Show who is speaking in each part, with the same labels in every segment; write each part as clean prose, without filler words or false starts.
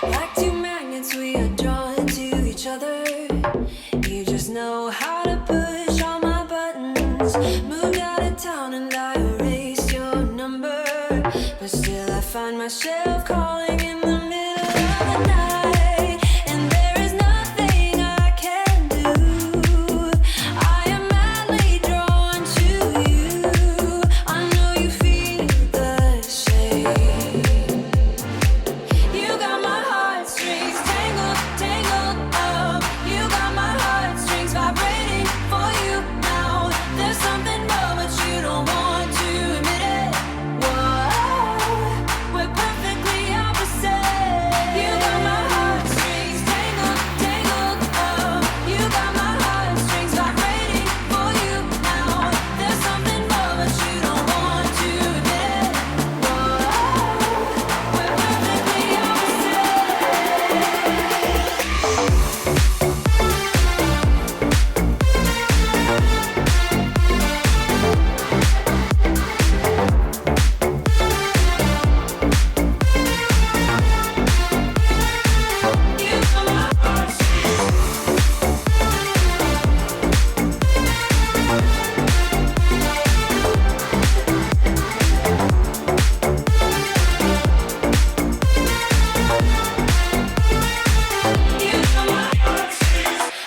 Speaker 1: Like two magnets, we are drawn to each other. You just know how to push all my buttons. Moved out of town and I erased your number, but still I find myself calling in the middle of the night. And there is nothing I can do. I am madly drawn to you. I know you feel the same. You got my heartstrings tangled, tangled up. You got my heartstrings vibrating for you now. There's something more, but you don't want to admit it. Whoa, we're perfectly opposite. You got my heartstrings tangled, tangled up. You got my heartstrings vibrating for you now. There's something more, but you don't want to admit it. Whoa, we're perfectly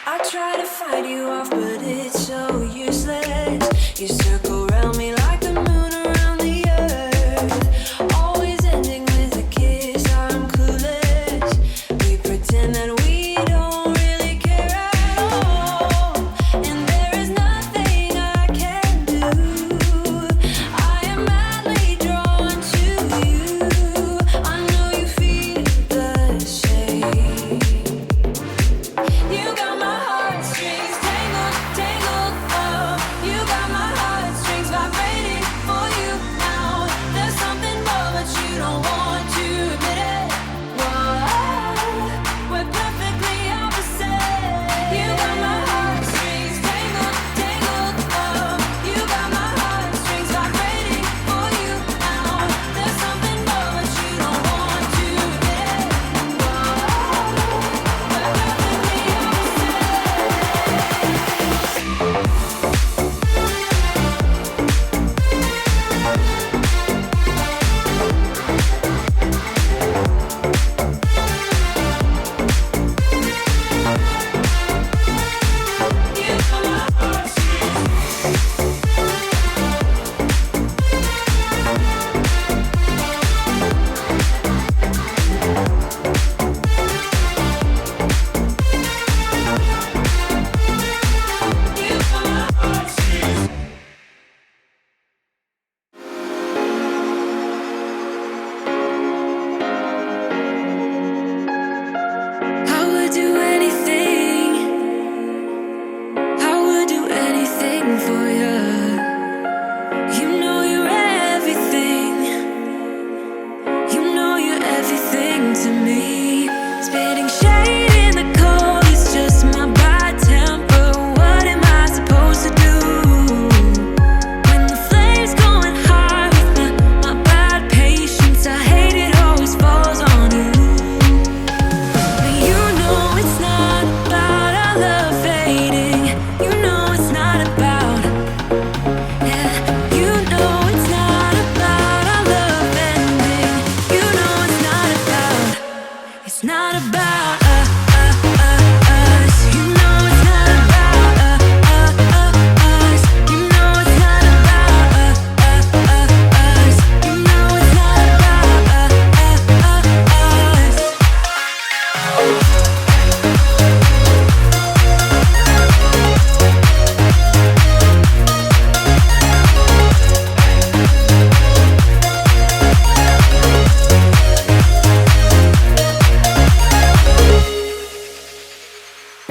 Speaker 1: I try to fight you off, but it's so useless. You circle around me like the moon around the earth. Always ending with a kiss, I'm clueless. We pretend that we don't really care at all. And there is nothing I can do. I am madly drawn to you. I know you feel the same. You got my heartstrings tangled, tangled up. You got my heartstrings vibrating for you now. There's something more, but you don't want to admit it. Whoa, we're perfectly opposite. You got my heartstrings tangled, tangled up. You got my heartstrings vibrating for you now. There's something more, but you don't want to admit it. Whoa, we're perfectly I would do anything. I would do anything for you. You know you're everything. You know you're everything to me. Spitting shade in the cold, it's just my bad temper. What am I supposed to do when the flames going high with my bad patience? I hate it always falls on you. But you know it's not about our love fading. You know it's not about, yeah. You know it's not about our love ending. You know it's not about, it's not about us. You know it's not about us. You know it's not about us. You know it's not about us.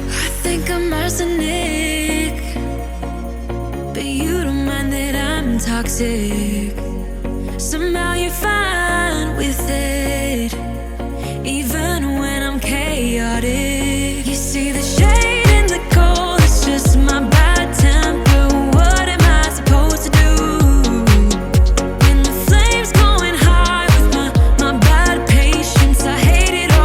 Speaker 1: I think I'm arsenic, but you don't mind that I'm toxic. Somehow you're fine with it, even when I'm chaotic. You see the shade in the cold, it's just my bad temper. What am I supposed to do when the flames going high with my bad patience? I hate it all.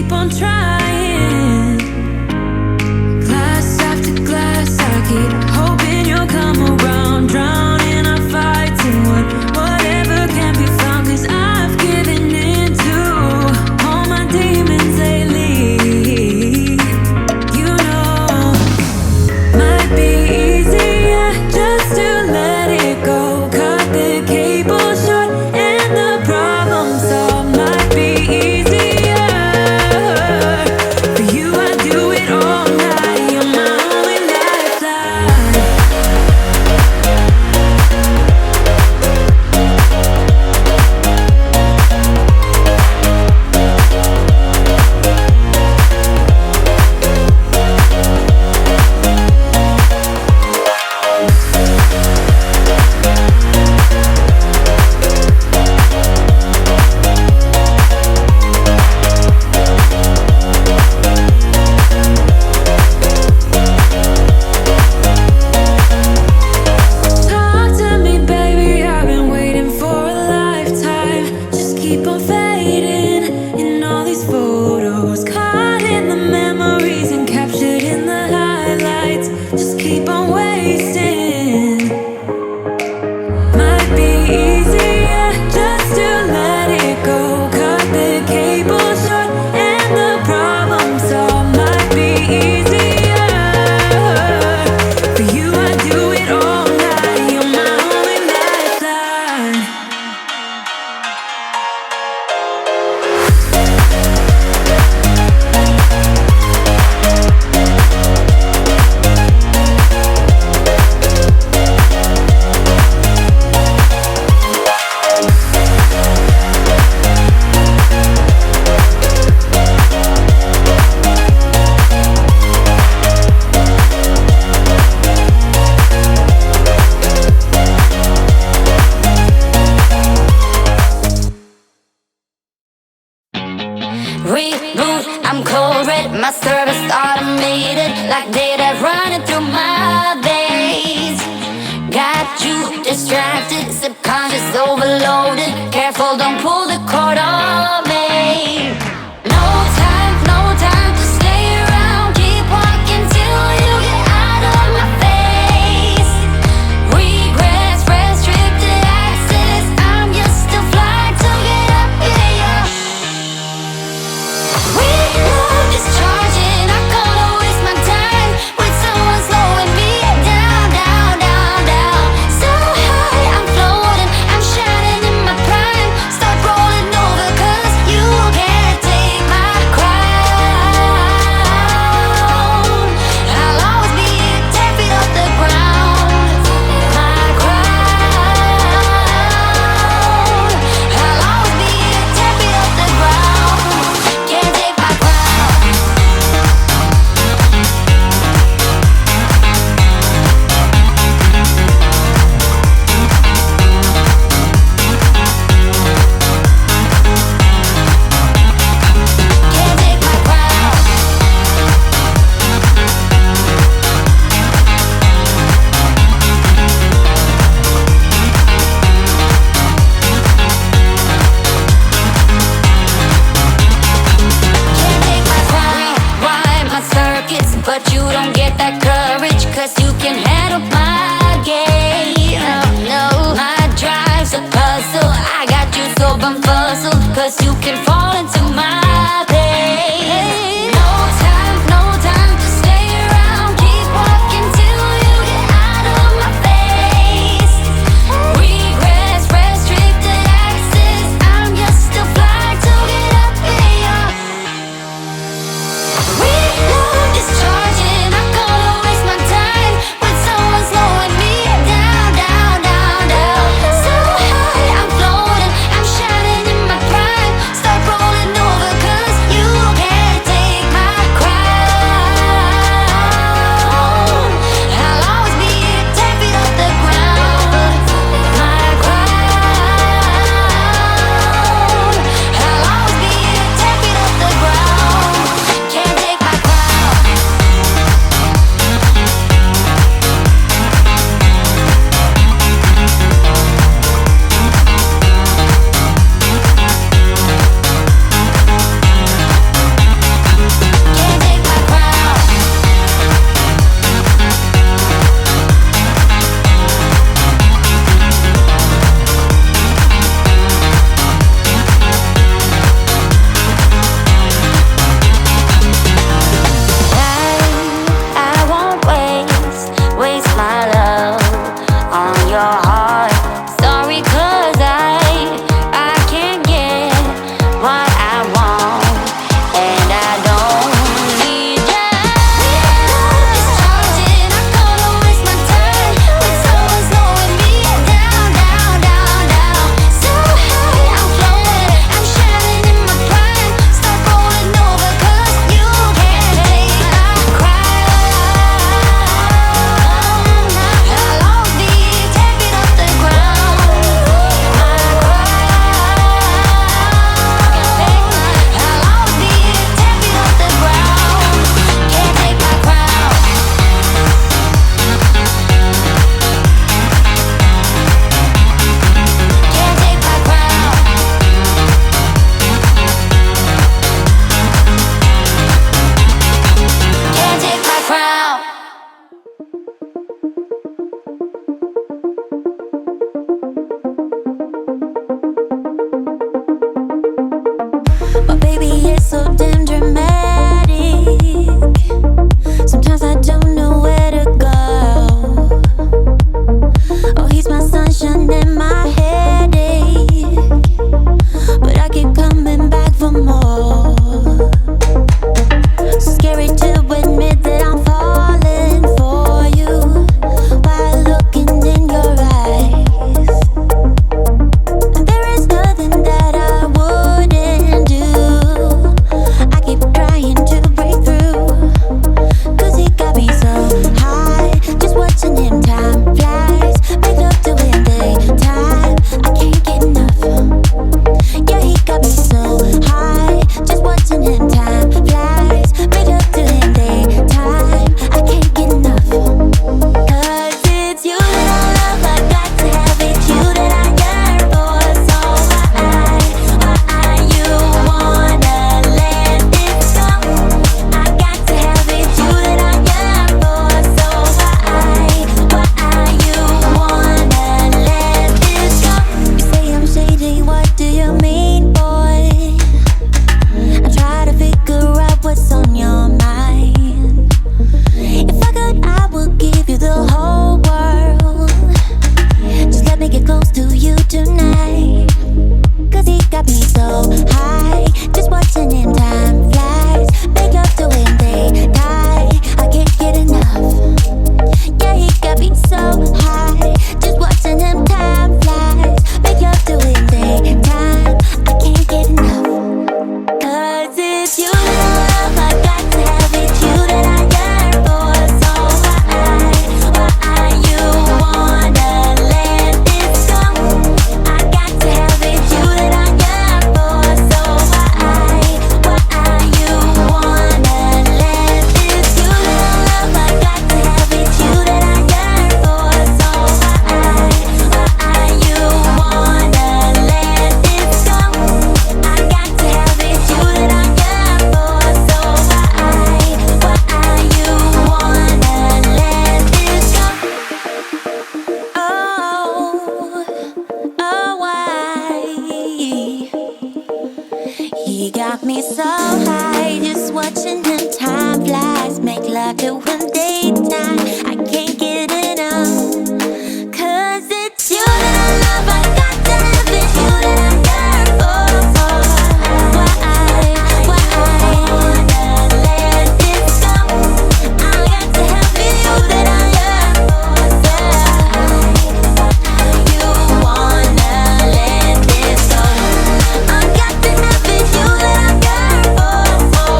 Speaker 1: keep on trying. Glass after glass, I keep hoping you'll come around. Drowning our fights in whatever can be found. 'Cause I've given in to all my demons lately. You know, might be easier just to let it go. Cut the cable short and the problem solved. Might be easier for you. I do it all night. You're my only lifeline. Talk to me, baby, I've been waiting for a lifetime. Just keep on fading in all these photos, caught in the memories and captured in the highlights. Just keep on wasting. Might be easier just to let it go. Cut the cable short and the problem solved. Might be easier for you. I do it all night. You're my only lifeline.
Speaker 2: Reboot, I'm cold red, my service automated, like data running through my veins. Got you distracted, subconscious overloaded. Careful, don't pull the cord on me. No time to stay around. Keep walking till you get out of my face. Regrets, restricted access. I'm just a flight to get up in your. We love is charging. I can't waste my time with someone slowing me down, down, down, down. So high, I'm floating. I'm shining in my prime. Start rolling over 'cause you can't take my crown. I'll always be 10 feet off the ground. My crown. I'll always be 10 feet off the ground. Can't take my crown. Can't take my crown. Can't take my crown. Rewind my circuits, but you don't get that courage, 'cause you can handle my game. No, my drive's a puzzle. I got you so bumfuzzled, 'cause you can fall into my pain. No time to stay around. Keep walking till you get out of my face. Regrets, restricted access. I'm just a flight to get up in your. We love is charging. I can't waste my time with someone slowing me down, down, down, down. So high, I'm floating. I'm shining in my prime. Start rolling over 'cause you can't take You got me so high, just watching the time flies. Make love till one daytime. I can't get enough. 'Cause it's you that I love, I got to have it. You that I yearn for. Why wanna let this go? I got to have it. You that I yearn for. You wanna let this go? I got to have it. You that I yearn for.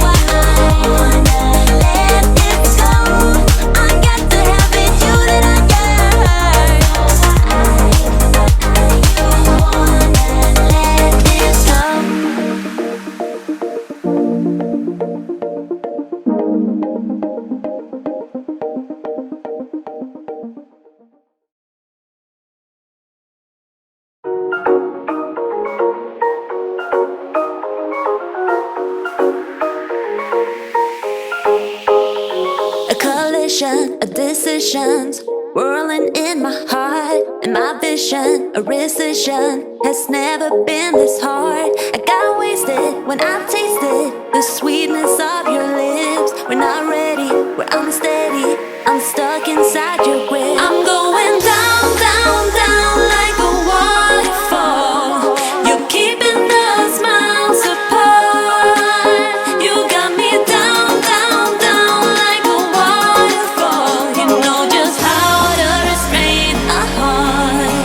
Speaker 2: Why wanna let this go? I got to have it. You that I yearn. You wanna let this go? A collision of decisions whirling in my heart, and my vision, a rescission, has never been this hard. I got wasted when I tasted the sweetness of your lips. We're not ready, we're unsteady, I'm stuck inside your grip. I'm going down, down, down like a waterfall. You're keeping us miles apart. You got me down, down, down like a waterfall. You know just how to restrain a heart.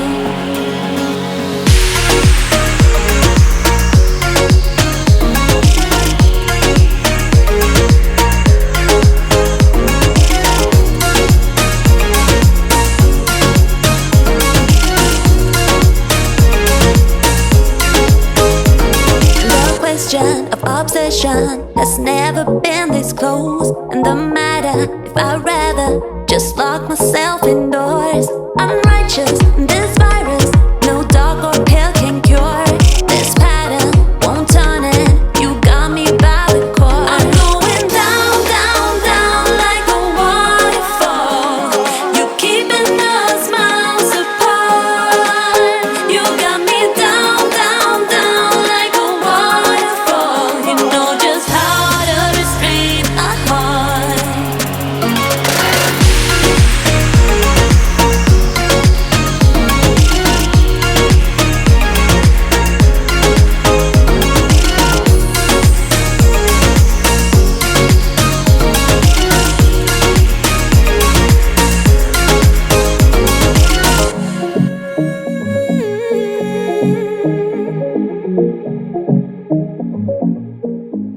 Speaker 2: The question of obsession has never been this close. And the matter if I'd rather just lock myself indoors. I'm righteous, this virus, no dog or pill can cure. This pattern won't turn it, you got me by the core. I'm going down, down, down like a waterfall. You're keeping us miles apart. You got me down, down, down like a waterfall. You know just how to restrain a heart.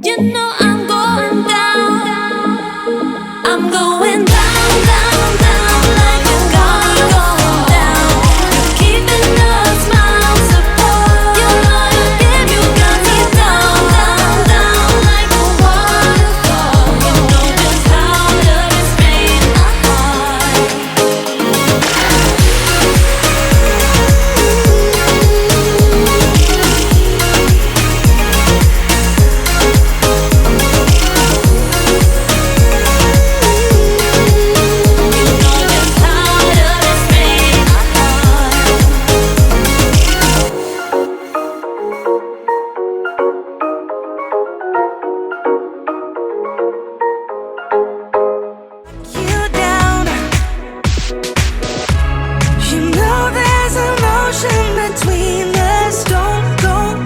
Speaker 2: You know I'm going down. I'm going down, down, down like a going down. You're keeping us miles apart. You know you give, you got me down, down, down like a waterfall. You know just how to restrain a heart. You down. You know there's emotion between us. Don't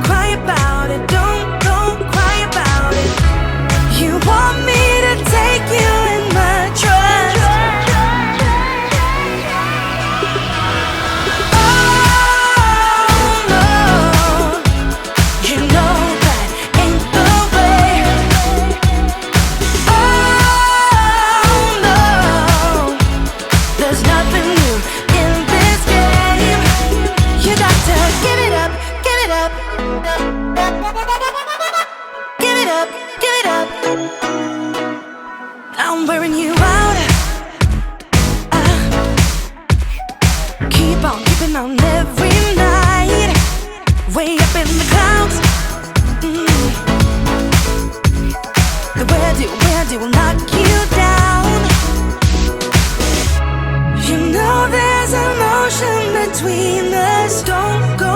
Speaker 2: cry about it. Don't cry about it. You want me to take you in my trust. Oh no, you know that ain't the way. Oh no, there's nothing new in this game. You got to give it up, give it up. Give it up, give it up. I'm wearing you out. Keep on keeping on every night. Way up in the clouds. The where do will knock you down. You know there's emotion between us. Don't go